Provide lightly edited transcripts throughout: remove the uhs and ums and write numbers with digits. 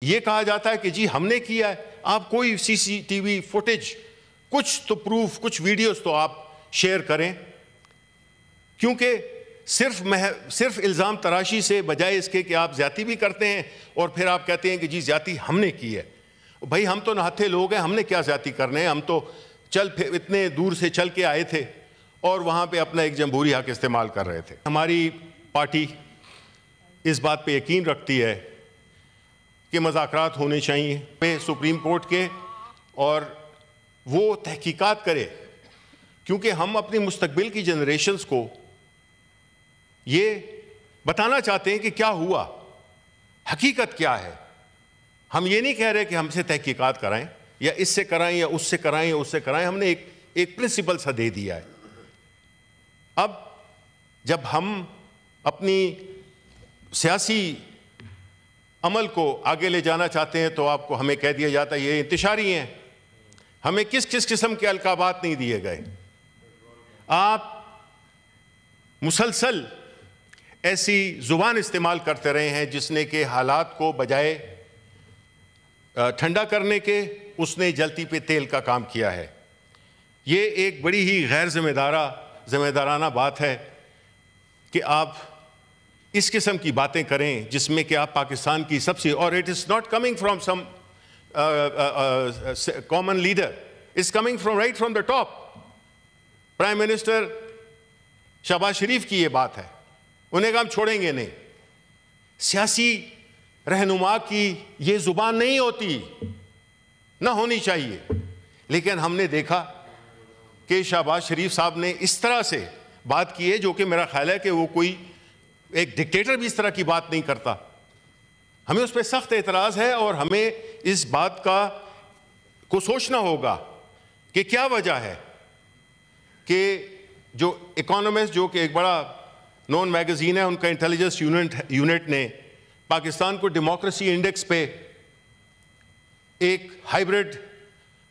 یہ کہا جاتا ہے کہ جی ہم نے کیا ہے، آپ کوئی سی سی ٹی وی فوٹیج، کچھ تو پروف، کچھ ویڈیوز تو آپ شیئر کریں، کیونکہ صرف الزام تراشی سے بجائے اس کے کہ آپ زیادتی بھی کرتے ہیں اور پھر آپ کہتے ہیں کہ جی زیادتی ہم نے کی ہے۔ بھائی ہم تو نہتے لوگ ہیں، ہم نے کیا زیادتی کرنے ہیں؟ ہم تو اتنے دور سے چل کے آئے تھے اور وہاں پہ اپنا ایک جمہوری حق استعمال کر رہے تھے۔ ہماری پارٹی اس بات پہ یقین رکھتی ہے کہ مذاکرات ہونے چاہیے سپریم کورٹ کے، اور وہ تحقیقات کرے، کیونکہ ہم اپنی مستقبل کی جنریشنز کو یہ بتانا چاہتے ہیں کہ کیا ہوا، حقیقت کیا ہے۔ ہم یہ نہیں کہہ رہے کہ ہم سے تحقیقات کرائیں یا اس سے کرائیں یا اس سے کرائیں یا اس سے کرائیں، ہم نے ایک پرنسپل سا دے دیا ہے۔ اب جب ہم اپنی سیاسی عمل کو آگے لے جانا چاہتے ہیں تو آپ کو ہمیں کہہ دیا جاتا ہے یہ انتشاری ہیں۔ ہمیں کس قسم کے القابات نہیں دیے گئے۔ آپ مسلسل ایسی زبان استعمال کرتے رہے ہیں جس نے کہ حالات کو بجائے ٹھنڈا کرنے کے، اس نے جلتی پہ تیل کا کام کیا ہے۔ یہ ایک بڑی ہی غیر ذمہ دارانہ بات ہے کہ آپ اس قسم کی باتیں کریں جس میں کہ آپ پاکستان کی سب سے، اور it is not coming from some common leader, it's coming from right from the top. Prime minister Shehbaz Sharif کی یہ بات ہے، انہیں کہا ہم چھوڑیں گے نہیں۔ سیاسی رہنما کی یہ زبان نہیں ہوتی، نہ ہونی چاہیے، لیکن ہم نے دیکھا کہ شہباز شریف صاحب نے اس طرح سے بات کی ہے جو کہ میرا خیال ہے کہ وہ کوئی ایک ڈکٹیٹر بھی اس طرح کی بات نہیں کرتا۔ ہمیں اس پہ سخت اعتراض ہے اور ہمیں اس بات کو سوچنا ہوگا کہ کیا وجہ ہے کہ جو اکانومسٹ، جو کہ ایک بڑا نون میگزین ہے، ان کا انٹیلیجنس یونٹ نے پاکستان کو ڈیموکریسی انڈیکس پہ ایک ہائیبرڈ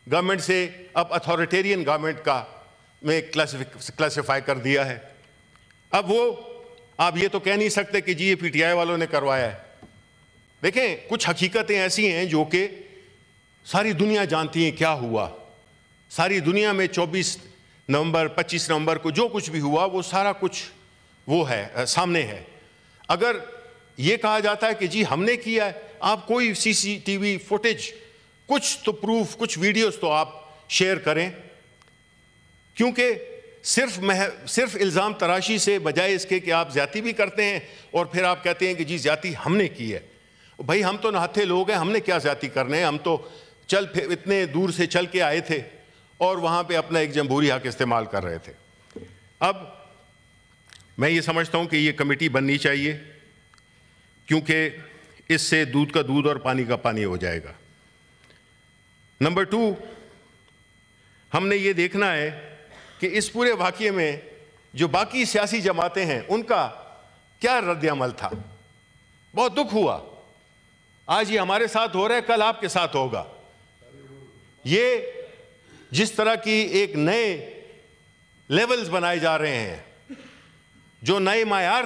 گورنمنٹ سے اب اتھارٹیرین گورنمنٹ کا میں کلاسیفائی کر دیا ہے۔ اب وہ آپ یہ تو کہہ نہیں سکتے کہ جی یہ پی ٹی آئی والوں نے کروایا ہے۔ دیکھیں کچھ حقیقتیں ایسی ہیں جو کہ ساری دنیا جانتی ہیں کیا ہوا۔ ساری دنیا میں 24 نومبر 25 نومبر کو جو کچھ بھی ہوا وہ سارا کچھ وہ ہے، سامنے ہے۔ اگر یہ کہا جاتا ہے کہ جی ہم نے کیا ہے، آپ کوئی سی سی ٹی وی فوٹیج، کچھ تو پروف، کچھ ویڈیوز تو آپ شیئر کریں، کیونکہ صرف الزام تراشی سے بجائے اس کے کہ آپ زیادتی بھی کرتے ہیں اور پھر آپ کہتے ہیں کہ جی زیادتی ہم نے کی ہے۔ بھائی ہم تو نہتے لوگ ہیں، ہم نے کیا زیادتی کرنے ہیں؟ ہم تو اتنے دور سے چل کے آئے تھے اور وہاں پہ اپنا ایک جمہوری حق استعمال کر رہے تھے۔ اب میں یہ سمجھتا ہوں کہ یہ کمیٹی بننی چاہیے، کیونکہ اس سے دودھ کا دودھ اور پانی کا پانی ہو جائے گا۔ نمبر 2، ہم نے یہ دیکھنا ہے کہ اس پورے واقعے میں جو باقی سیاسی جماعتیں ہیں ان کا کیا رد عمل تھا۔ بہت دکھ ہوا، آج یہ ہمارے ساتھ ہو رہا ہے، کل آپ کے ساتھ ہوگا۔ یہ جس طرح کی ایک نئے لیولز بنائے جا رہے ہیں، جو نئے معیار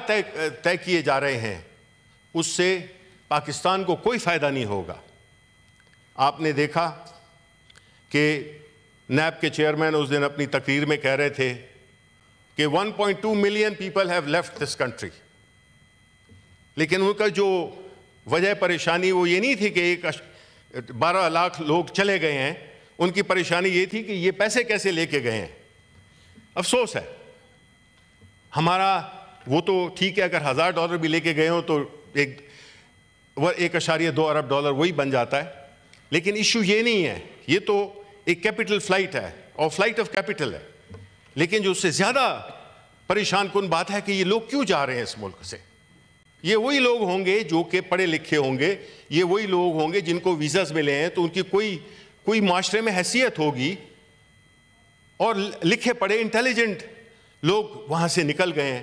طے کیے جا رہے ہیں، اس سے پاکستان کو کوئی فائدہ نہیں ہوگا۔ آپ نے دیکھا کہ نیب کے چیئرمین اس دن اپنی تقریر میں کہہ رہے تھے کہ 1.2 million people have left this country, لیکن ان کا جو وجہ پریشانی وہ یہ نہیں تھی کہ 12 لاکھ لوگ چلے گئے ہیں، ان کی پریشانی یہ تھی کہ یہ پیسے کیسے لے کے گئے ہیں۔ افسوس ہے ہمارا، وہ تو ٹھیک ہے اگر $1000 بھی لے کے گئے ہوں تو 1.2 ارب ڈالر وہی بن جاتا ہے، لیکن ایشو یہ نہیں ہے۔ یہ تو ایک کیپٹل فلائٹ ہے اور فلائٹ آف کیپٹل ہے، لیکن جو اس سے زیادہ پریشان کن بات ہے کہ یہ لوگ کیوں جا رہے ہیں اس ملک سے۔ یہ وہی لوگ ہوں گے جو کہ پڑھے لکھے ہوں گے، یہ وہی لوگ ہوں گے جن کو ویزاز ملے ہیں، تو ان کی کوئی معاشرے میں حیثیت ہوگی، اور لکھے پڑھے انٹیلیجنٹ لوگ وہاں سے نکل گئے ہیں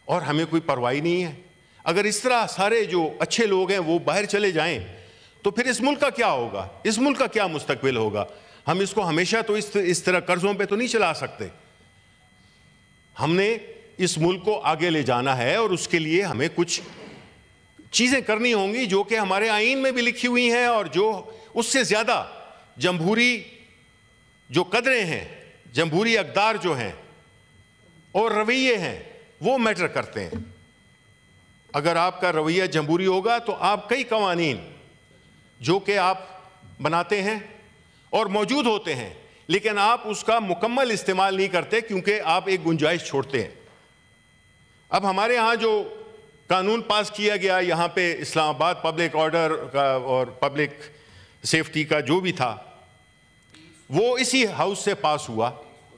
اور ہمیں کوئی پرواہ نہیں ہے۔ اگر اس طرح سارے جو اچھے لوگ ہیں وہ باہر چلے جائیں تو پھر اس ملک کا کیا ہوگا؟ اس ملک کا کیا مستقبل ہوگا؟ ہم اس کو ہمیشہ تو اس طرح قرضوں پہ تو نہیں چلا سکتے۔ ہم نے اس ملک کو آگے لے جانا ہے اور اس کے لیے ہمیں کچھ چیزیں کرنی ہوں گی جو کہ ہمارے آئین میں بھی لکھی ہوئی ہیں اور جو اس سے زیادہ جمہوری جو قدریں ہیں، جمہوری اقدار جو ہیں اور رویے ہیں وہ میٹر کرتے ہیں۔ اگر آپ کا رویہ جمہوری ہوگا تو آپ کئی قوانین جو کہ آپ بناتے ہیں اور موجود ہوتے ہیں لیکن آپ اس کا مکمل استعمال نہیں کرتے کیونکہ آپ ایک گنجائش چھوڑتے ہیں۔ اب ہمارے ہاں جو قانون پاس کیا گیا یہاں پہ اسلام آباد پبلک آرڈر کا اور پبلک سیفٹی کا جو بھی تھا وہ اسی ہاؤس سے پاس ہوا،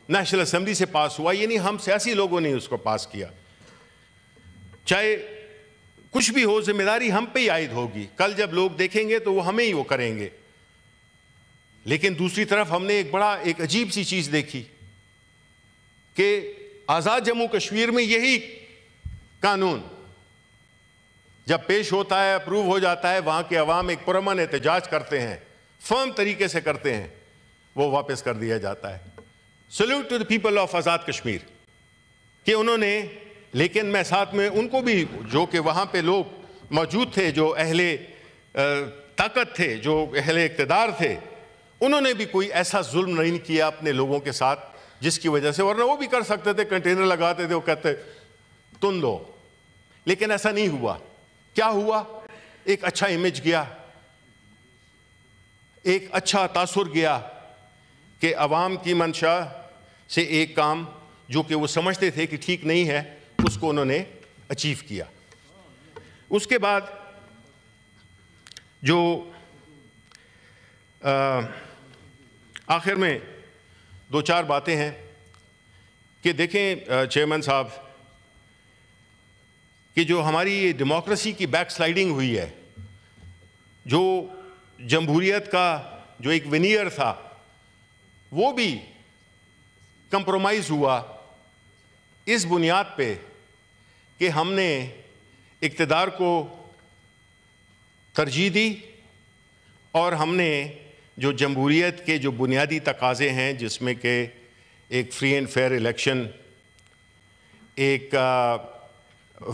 نیشنل اسمبلی سے پاس ہوا، یعنی ہم سیاسی لوگوں نے اس کو پاس کیا۔ چاہے کچھ بھی ہو ذمہ داری ہم پہ ہی عائد ہوگی، کل جب لوگ دیکھیں گے تو وہ ہمیں ہی وہ کریں گے۔ لیکن دوسری طرف ہم نے ایک عجیب سی چیز دیکھی کہ آزاد جموں کشمیر میں یہی قانون جب پیش ہوتا ہے، اپروو ہو جاتا ہے، وہاں کے عوام ایک پرامن احتجاج کرتے ہیں، فرم طریقے سے کرتے ہیں، وہ واپس کر دیا جاتا ہے۔ Salute to the people of Azad Kashmir کہ انہوں نے، لیکن میں ساتھ میں ان کو بھی جو کہ وہاں پہ لوگ موجود تھے جو اہل طاقت تھے، جو اہل اقتدار تھے، انہوں نے بھی کوئی ایسا ظلم نہیں کیا اپنے لوگوں کے ساتھ جس کی وجہ سے، ورنہ وہ بھی کر سکتے تھے، کنٹینر لگاتے تھے، وہ کہتے تن دو، لیکن ایسا نہیں ہوا۔ کیا ہوا؟ ایک اچھا امیج گیا، ایک اچھا تاثر گیا کہ عوام کی منشا سے ایک کام جو کہ وہ سمجھتے تھے کہ ٹھیک نہیں ہے اس کو انہوں نے اچیو کیا۔ اس کے بعد جو آخر میں دو چار باتیں ہیں کہ دیکھیں چیئرمین صاحب کہ جو ہماری یہ ڈیموکریسی کی بیک سلائیڈنگ ہوئی ہے، جو جمہوریت کا جو ایک ونیئر تھا وہ بھی کمپرومائز ہوا اس بنیاد پہ کہ ہم نے اقتدار کو ترجیح دی اور ہم نے جو جمہوریت کے جو بنیادی تقاضے ہیں جس میں کہ ایک فری اینڈ فیئر الیکشن، ایک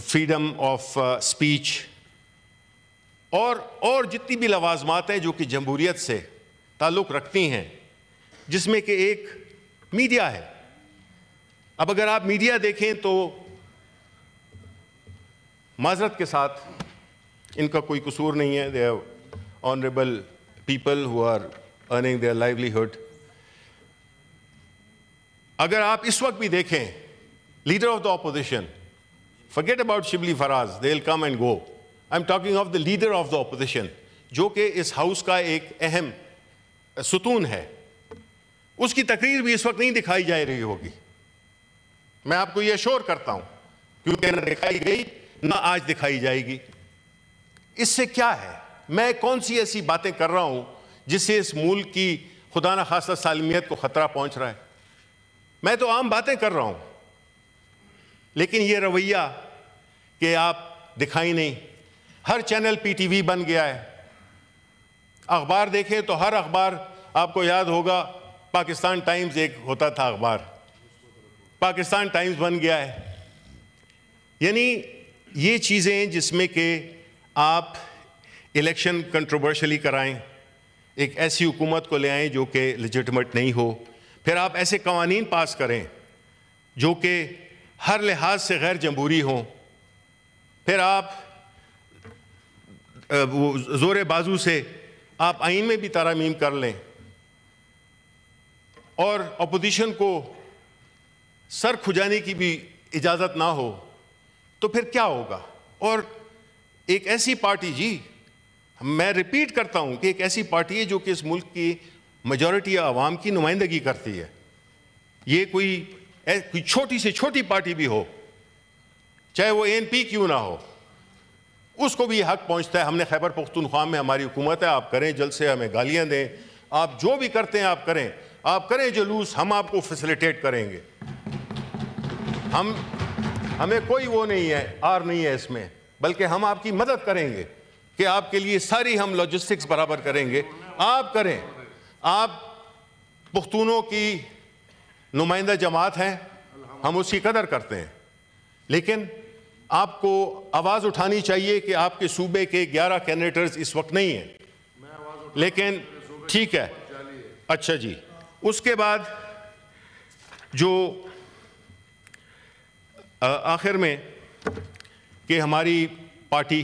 فریڈم آف اسپیچ اور جتنی بھی لوازمات ہیں جو کہ جمہوریت سے تعلق رکھتی ہیں، جس میں کہ ایک میڈیا ہے۔ اب اگر آپ میڈیا دیکھیں تو معذرت کے ساتھ ان کا کوئی قصور نہیں ہے، they are honourable people who are earning their livelihood. اگر آپ اس وقت بھی دیکھیں leader of the opposition, forget about Shibli Faraz, they'll come and go. I'm talking of the leader of the opposition جو کہ اس ہاؤس کا ایک اہم ستون ہے، اس کی تقریر بھی اس وقت نہیں دکھائی جا رہی ہوگی، میں آپ کو یہ ایشور کرتا ہوں، کیونکہ نہ دکھائی گئی نہ آج دکھائی جائے گی۔ اس سے کیا ہے؟ میں کون سی ایسی باتیں کر رہا ہوں جس سے اس ملک کی خدا نخواستہ سالمیت کو خطرہ پہنچ رہا ہے؟ میں تو عام باتیں کر رہا ہوں، لیکن یہ رویہ کہ آپ دکھائی نہیں، ہر چینل پی ٹی وی بن گیا ہے، اخبار دیکھیں تو ہر اخبار، آپ کو یاد ہوگا پاکستان ٹائمز ایک ہوتا تھا اخبار، پاکستان ٹائمز بن گیا ہے۔ یعنی یہ چیزیں جس میں کہ آپ الیکشن کنٹروورشلی کرائیں، ایک ایسی حکومت کو لے آئیں جو کہ لیجٹمیٹ نہیں ہو، پھر آپ ایسے قوانین پاس کریں جو کہ ہر لحاظ سے غیر جمہوری ہوں، پھر آپ زور بازو سے آپ آئین میں بھی ترامیم کر لیں اور اپوزیشن کو سر کھجانے کی بھی اجازت نہ ہو، تو پھر کیا ہوگا؟ اور ایک ایسی پارٹی، جی میں ریپیٹ کرتا ہوں کہ ایک ایسی پارٹی ہے جو کہ اس ملک کی میجورٹی عوام کی نمائندگی کرتی ہے، یہ کوئی چھوٹی سے چھوٹی پارٹی بھی ہو، چاہے وہ اے این پی کیوں نہ ہو، اس کو بھی یہ حق پہنچتا ہے۔ ہم نے خیبر پختونخوا میں ہماری حکومت ہے، آپ کریں جلد سے، ہمیں گالیاں دیں، آپ جو بھی کرتے ہیں آپ کریں جلوس، ہم آپ کو فیسیلیٹیٹ کریں گے، ہمیں کوئی وہ نہیں ہے، آر نہیں ہے اس میں، بلکہ ہم آپ کی مدد کریں گے کہ آپ کے لیے ساری ہم لاجسٹکس برابر کریں گے، آپ کریں۔ آپ پختونوں کی نمائندہ جماعت ہیں، ہم اس کی قدر کرتے ہیں، لیکن آپ کو آواز اٹھانی چاہیے کہ آپ کے صوبے کے 11 کینڈیڈیٹس اس وقت نہیں ہیں, لیکن ٹھیک ہے. اچھا جی, اس کے بعد جو آخر میں کہ ہماری پارٹی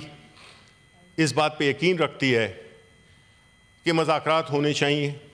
اس بات پہ یقین رکھتی ہے کہ مذاکرات ہونے چاہیے,